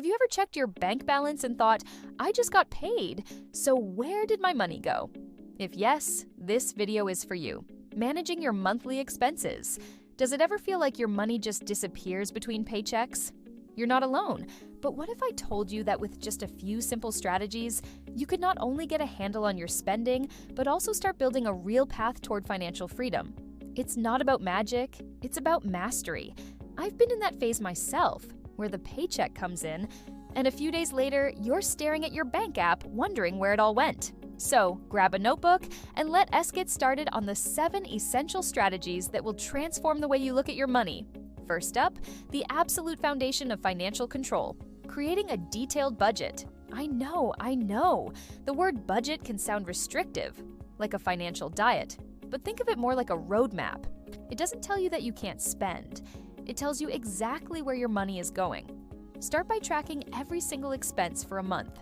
Have you ever checked your bank balance and thought, I just got paid, so where did my money go? If yes, this video is for you. Managing your monthly expenses. Does it ever feel like your money just disappears between paychecks? You're not alone, but what if I told you that with just a few simple strategies, you could not only get a handle on your spending, but also start building a real path toward financial freedom? It's not about magic, it's about mastery. I've been in that phase myself, where the paycheck comes in, and a few days later, you're staring at your bank app wondering where it all went. So, grab a notebook and let us get started on the 7 essential strategies that will transform the way you look at your money. First up, the absolute foundation of financial control, creating a detailed budget. I know. The word budget can sound restrictive, like a financial diet, but think of it more like a roadmap. It doesn't tell you that you can't spend. It tells you exactly where your money is going. Start by tracking every single expense for a month.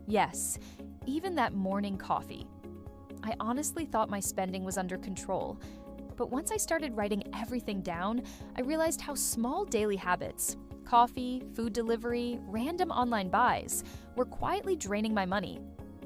Yes, even that morning coffee. I honestly thought my spending was under control, but once I started writing everything down, I realized how small daily habits, coffee, food delivery, random online buys, were quietly draining my money.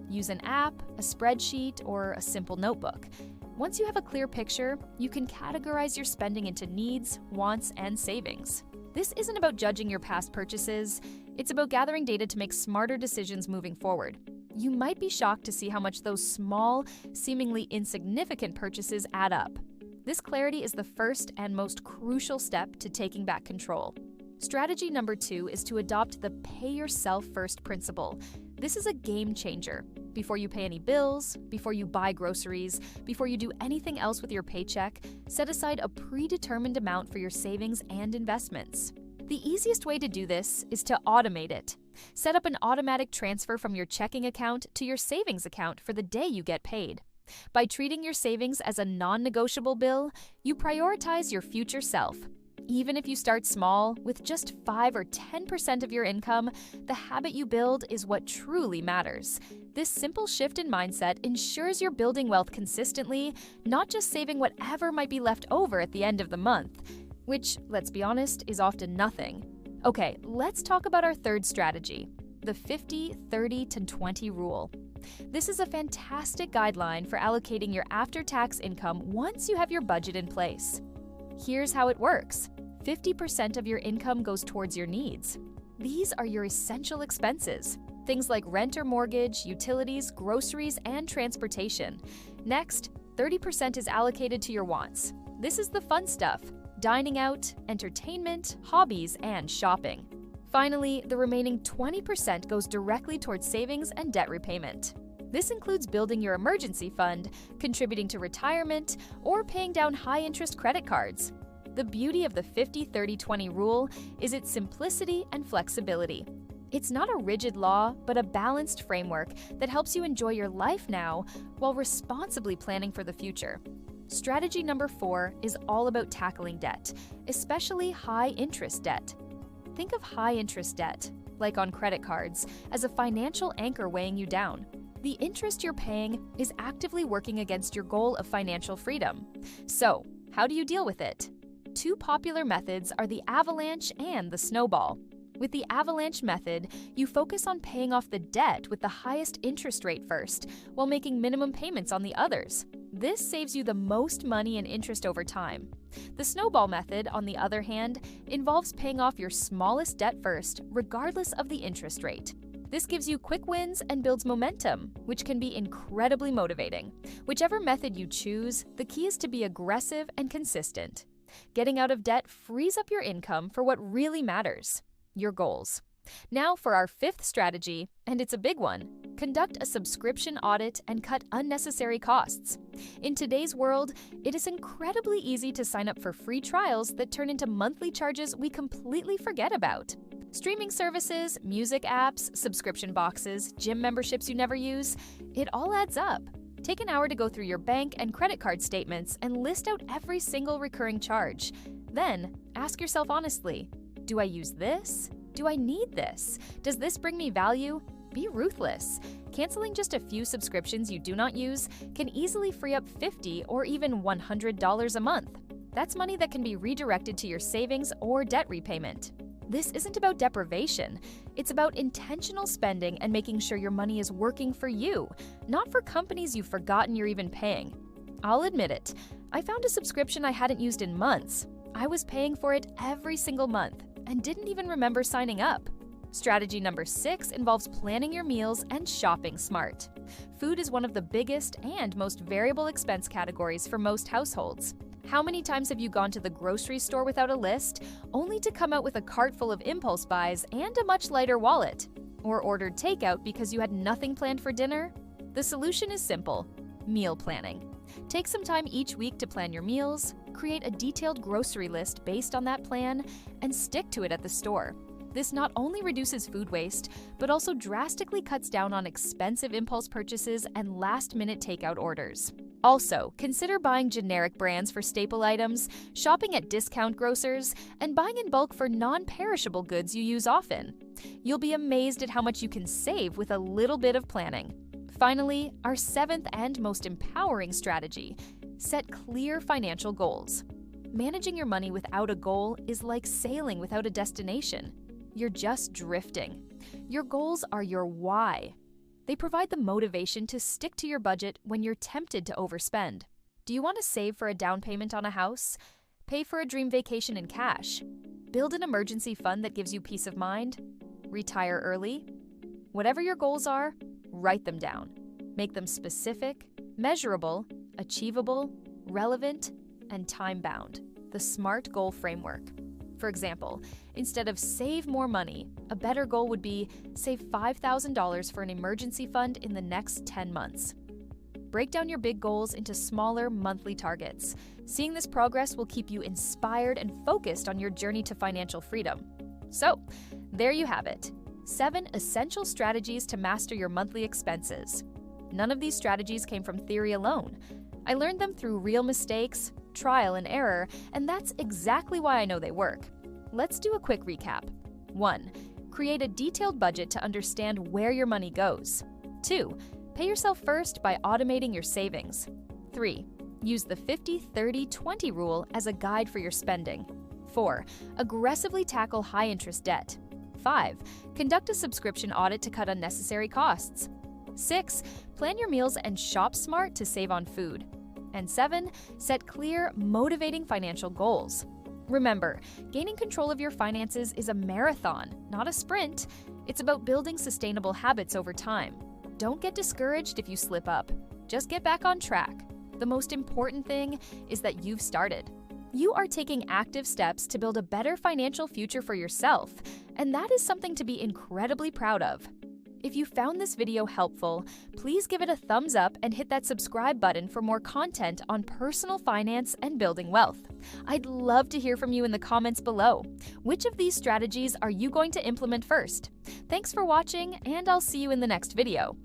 Use an app, a spreadsheet, or a simple notebook. Once you have a clear picture, you can categorize your spending into needs, wants, and savings. This isn't about judging your past purchases, it's about gathering data to make smarter decisions moving forward. You might be shocked to see how much those small, seemingly insignificant purchases add up. This clarity is the first and most crucial step to taking back control. Strategy number 2 is to adopt the pay yourself first principle. This is a game changer. Before you pay any bills, before you buy groceries, before you do anything else with your paycheck, set aside a predetermined amount for your savings and investments. The easiest way to do this is to automate it. Set up an automatic transfer from your checking account to your savings account for the day you get paid. By treating your savings as a non-negotiable bill, you prioritize your future self. Even if you start small, with just 5 or 10% of your income, the habit you build is what truly matters. This simple shift in mindset ensures you're building wealth consistently, not just saving whatever might be left over at the end of the month, which, let's be honest, is often nothing. Okay, let's talk about our third strategy, the 50-30-20 rule. This is a fantastic guideline for allocating your after-tax income once you have your budget in place. Here's how it works. 50% of your income goes towards your needs. These are your essential expenses, things like rent or mortgage, utilities, groceries, and transportation. Next, 30% is allocated to your wants. This is the fun stuff: dining out, entertainment, hobbies, and shopping. Finally, the remaining 20% goes directly towards savings and debt repayment. This includes building your emergency fund, contributing to retirement, or paying down high-interest credit cards. The beauty of the 50-30-20 rule is its simplicity and flexibility. It's not a rigid law, but a balanced framework that helps you enjoy your life now while responsibly planning for the future. Strategy number 4 is all about tackling debt, especially high-interest debt. Think of high-interest debt, like on credit cards, as a financial anchor weighing you down. The interest you're paying is actively working against your goal of financial freedom. So, how do you deal with it? 2 popular methods are the avalanche and the snowball. With the avalanche method, you focus on paying off the debt with the highest interest rate first, while making minimum payments on the others. This saves you the most money and interest over time. The snowball method, on the other hand, involves paying off your smallest debt first, regardless of the interest rate. This gives you quick wins and builds momentum, which can be incredibly motivating. Whichever method you choose, the key is to be aggressive and consistent. Getting out of debt frees up your income for what really matters: your goals. Now for our 5th strategy, and it's a big one: conduct a subscription audit and cut unnecessary costs. In today's world, it is incredibly easy to sign up for free trials that turn into monthly charges we completely forget about. Streaming services, music apps, subscription boxes, gym memberships you never use, it all adds up. Take an hour to go through your bank and credit card statements and list out every single recurring charge. Then, ask yourself honestly, do I use this? Do I need this? Does this bring me value? Be ruthless. Canceling just a few subscriptions you do not use can easily free up $50 or even $100 a month. That's money that can be redirected to your savings or debt repayment. This isn't about deprivation. It's about intentional spending and making sure your money is working for you, not for companies you've forgotten you're even paying. I'll admit it, I found a subscription I hadn't used in months. I was paying for it every single month and didn't even remember signing up. Strategy number 6 involves planning your meals and shopping smart. Food is one of the biggest and most variable expense categories for most households. How many times have you gone to the grocery store without a list, only to come out with a cart full of impulse buys and a much lighter wallet? Or ordered takeout because you had nothing planned for dinner? The solution is simple: meal planning. Take some time each week to plan your meals, create a detailed grocery list based on that plan, and stick to it at the store. This not only reduces food waste, but also drastically cuts down on expensive impulse purchases and last-minute takeout orders. Also, consider buying generic brands for staple items, shopping at discount grocers, and buying in bulk for non-perishable goods you use often. You'll be amazed at how much you can save with a little bit of planning. Finally, our 7th and most empowering strategy: set clear financial goals. Managing your money without a goal is like sailing without a destination. You're just drifting. Your goals are your why. They provide the motivation to stick to your budget when you're tempted to overspend. Do you want to save for a down payment on a house? Pay for a dream vacation in cash? Build an emergency fund that gives you peace of mind? Retire early? Whatever your goals are, write them down. Make them specific, measurable, achievable, relevant, and time-bound. The SMART goal framework. For example, instead of save more money, a better goal would be save $5,000 for an emergency fund in the next 10 months. Break down your big goals into smaller monthly targets. Seeing this progress will keep you inspired and focused on your journey to financial freedom. So, there you have it. 7 essential strategies to master your monthly expenses. None of these strategies came from theory alone. I learned them through real mistakes, trial and error, and that's exactly why I know they work. Let's do a quick recap. 1. Create a detailed budget to understand where your money goes. 2. Pay yourself first by automating your savings. 3. Use the 50-30-20 rule as a guide for your spending. 4. Aggressively tackle high-interest debt. 5. Conduct a subscription audit to cut unnecessary costs. 6. Plan your meals and shop smart to save on food. And 7. Set clear, motivating financial goals. Remember, gaining control of your finances is a marathon, not a sprint. It's about building sustainable habits over time. Don't get discouraged if you slip up. Just get back on track. The most important thing is that you've started. You are taking active steps to build a better financial future for yourself, and that is something to be incredibly proud of. If you found this video helpful, please give it a thumbs up and hit that subscribe button for more content on personal finance and building wealth. I'd love to hear from you in the comments below. Which of these strategies are you going to implement first? Thanks for watching, and I'll see you in the next video.